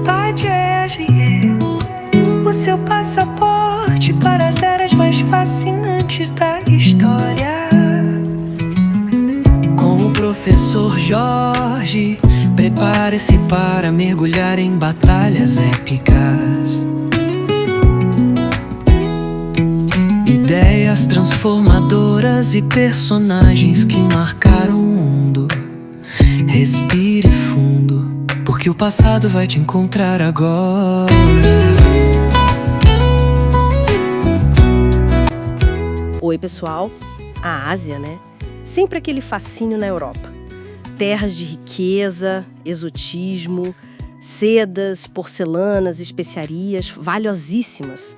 Voyager, o seu passaporte para as eras mais fascinantes da história. Com o professor Jorge, prepare-se para mergulhar em batalhas épicas. Ideias transformadoras e personagens que marcaram o mundo. Respire fundo, porque o passado vai te encontrar agora. Oi, pessoal. A Ásia, né? Sempre aquele fascínio na Europa. Terras de riqueza, exotismo, sedas, porcelanas, especiarias valiosíssimas.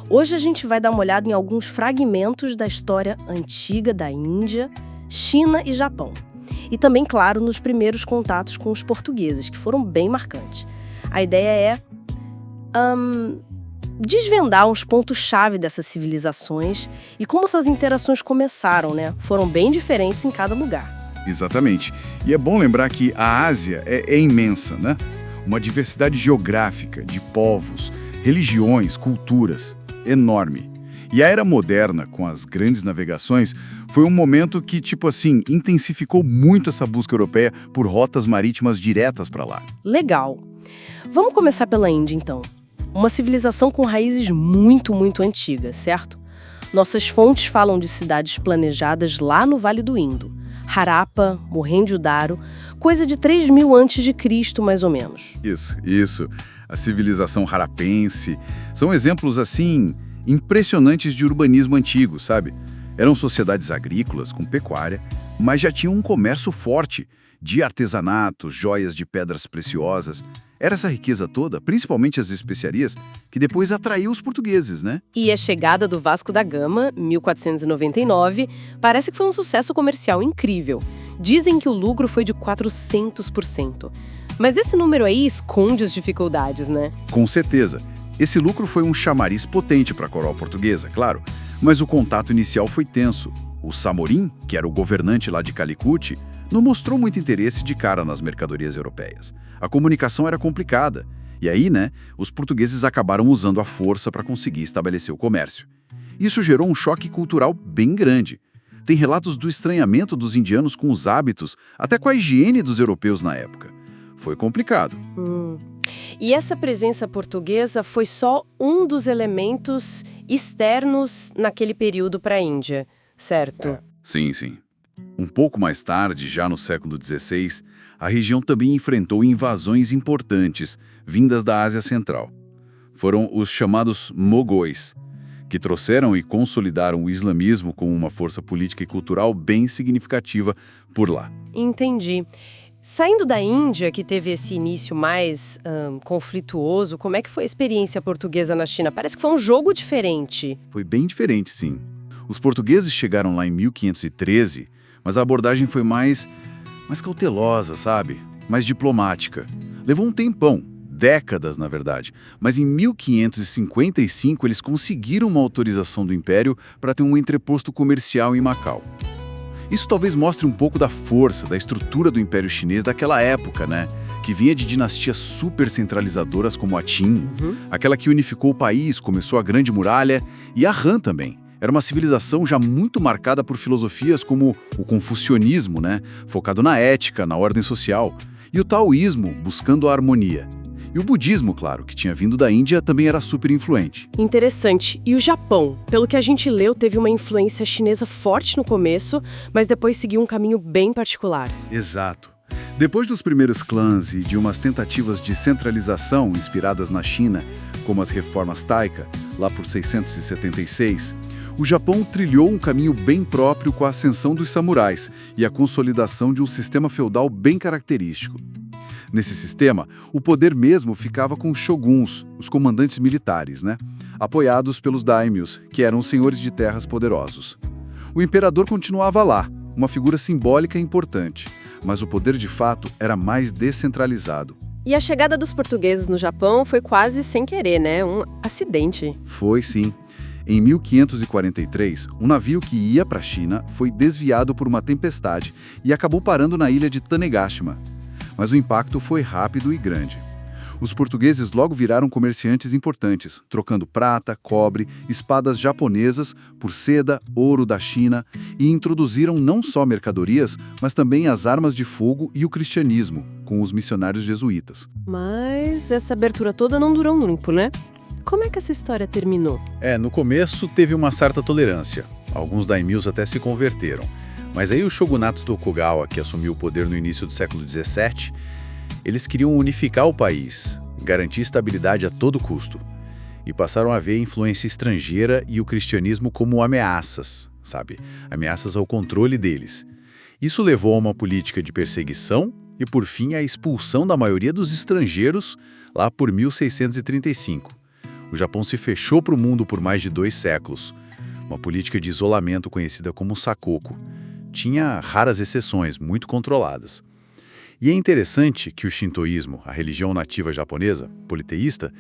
Hoje a gente vai dar uma olhada em alguns fragmentos da história antiga da Índia, China e Japão. E também, claro, nos primeiros contatos com os portugueses, que foram bem marcantes. A ideia é desvendar uns pontos-chave dessas civilizações e como essas interações começaram, né? Foram bem diferentes em cada lugar. Exatamente. E é bom lembrar que a Ásia é imensa, né? Uma diversidade geográfica de povos, religiões, culturas enorme. E a era moderna, com as grandes navegações, foi um momento que, intensificou muito essa busca europeia por rotas marítimas diretas para lá. Legal. Vamos começar pela Índia, então. Uma civilização com raízes muito, muito antigas, certo? Nossas fontes falam de cidades planejadas lá no Vale do Indo. Harappa, Mohenjo-Daro, coisa de 3.000 a.C., mais ou menos. Isso. A civilização harapense. São exemplos, impressionantes de urbanismo antigo, sabe? Eram sociedades agrícolas, com pecuária, mas já tinham um comércio forte de artesanato, joias de pedras preciosas. Era essa riqueza toda, principalmente as especiarias, que depois atraiu os portugueses, né? E a chegada do Vasco da Gama, 1499, parece que foi um sucesso comercial incrível. Dizem que o lucro foi de 400%. Mas esse número aí esconde as dificuldades, né? Com certeza. Esse lucro foi um chamariz potente para a coroa portuguesa, claro, mas o contato inicial foi tenso. O Samorim, que era o governante lá de Calicut, não mostrou muito interesse de cara nas mercadorias europeias. A comunicação era complicada. E aí, os portugueses acabaram usando a força para conseguir estabelecer o comércio. Isso gerou um choque cultural bem grande. Tem relatos do estranhamento dos indianos com os hábitos, até com a higiene dos europeus na época. Foi complicado. E essa presença portuguesa foi só um dos elementos externos naquele período para a Índia, certo? Sim. Um pouco mais tarde, já no século XVI, a região também enfrentou invasões importantes, vindas da Ásia Central. Foram os chamados mogóis, que trouxeram e consolidaram o islamismo como uma força política e cultural bem significativa por lá. Entendi. Saindo da Índia, que teve esse início mais conflituoso, como é que foi a experiência portuguesa na China? Parece que foi um jogo diferente. Foi bem diferente, sim. Os portugueses chegaram lá em 1513, mas a abordagem foi mais cautelosa, sabe? Mais diplomática. Levou um tempão, décadas, na verdade. Mas em 1555 eles conseguiram uma autorização do Império para ter um entreposto comercial em Macau. Isso talvez mostre um pouco da força, da estrutura do Império Chinês daquela época, que vinha de dinastias super centralizadoras como a Qin, aquela que unificou o país, começou a Grande Muralha, e a Han também. Era uma civilização já muito marcada por filosofias como o confucionismo, focado na ética, na ordem social, e o taoísmo, buscando a harmonia. E o budismo, claro, que tinha vindo da Índia, também era super influente. Interessante. E o Japão? Pelo que a gente leu, teve uma influência chinesa forte no começo, mas depois seguiu um caminho bem particular. Exato. Depois dos primeiros clãs e de umas tentativas de centralização inspiradas na China, como as reformas Taika, lá por 676, o Japão trilhou um caminho bem próprio com a ascensão dos samurais e a consolidação de um sistema feudal bem característico. Nesse sistema, o poder mesmo ficava com os shoguns, os comandantes militares, apoiados pelos daimyos, que eram os senhores de terras poderosos. O imperador continuava lá, uma figura simbólica e importante, mas o poder de fato era mais descentralizado. E a chegada dos portugueses no Japão foi quase sem querer, Um acidente. Foi sim. Em 1543, um navio que ia para a China foi desviado por uma tempestade e acabou parando na ilha de Tanegashima. mas o impacto foi rápido e grande. Os portugueses logo viraram comerciantes importantes, trocando prata, cobre, espadas japonesas por seda, ouro da China e introduziram não só mercadorias, mas também as armas de fogo e o cristianismo, com os missionários jesuítas. Mas essa abertura toda não durou muito, né? Como é que essa história terminou? No começo teve uma certa tolerância. Alguns daimyos até se converteram. Mas aí o shogunato Tokugawa, que assumiu o poder no início do século XVII, eles queriam unificar o país, garantir estabilidade a todo custo. E passaram a ver a influência estrangeira e o cristianismo como ameaças, sabe? Ameaças ao controle deles. Isso levou a uma política de perseguição e, por fim, à expulsão da maioria dos estrangeiros lá por 1635. O Japão se fechou para o mundo por mais de 2 séculos. Uma política de isolamento conhecida como sakoku. Tinha raras exceções, muito controladas. E é interessante que o shintoísmo, a religião nativa japonesa, politeísta,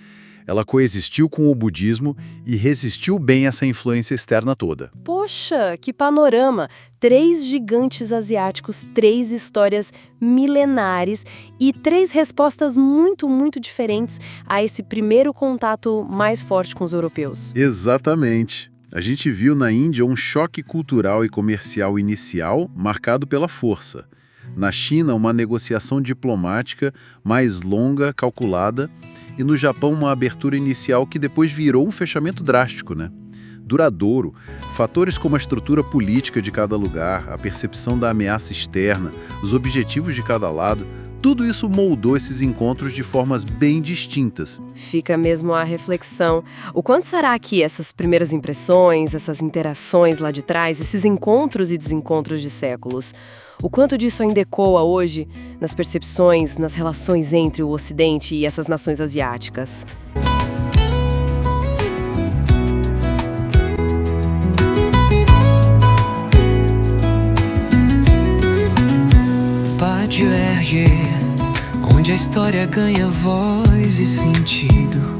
ela coexistiu com o budismo e resistiu bem a essa influência externa toda. Poxa, que panorama! 3 gigantes asiáticos, 3 histórias milenares e 3 respostas muito, muito diferentes a esse primeiro contato mais forte com os europeus. Exatamente. A gente viu na Índia um choque cultural e comercial inicial marcado pela força. Na China, uma negociação diplomática mais longa, calculada, e no Japão uma abertura inicial que depois virou um fechamento drástico, né? Duradouro. Fatores como a estrutura política de cada lugar, a percepção da ameaça externa, os objetivos de cada lado, tudo isso moldou esses encontros de formas bem distintas. Fica mesmo a reflexão. O quanto será que essas primeiras impressões, essas interações lá de trás, esses encontros e desencontros de séculos, o quanto disso ainda ecoa hoje nas percepções, nas relações entre o Ocidente e essas nações asiáticas? Pátio RG, onde a história ganha voz e sentido.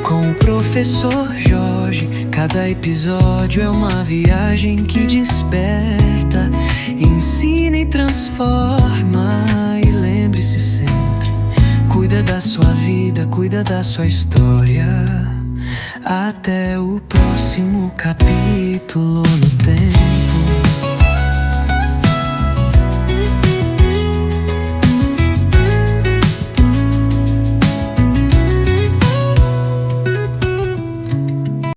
Com o professor Jorge, cada episódio é uma viagem que desperta, ensina e transforma. E lembre-se sempre, cuida da sua vida, cuida da sua história. Até o próximo capítulo no tempo.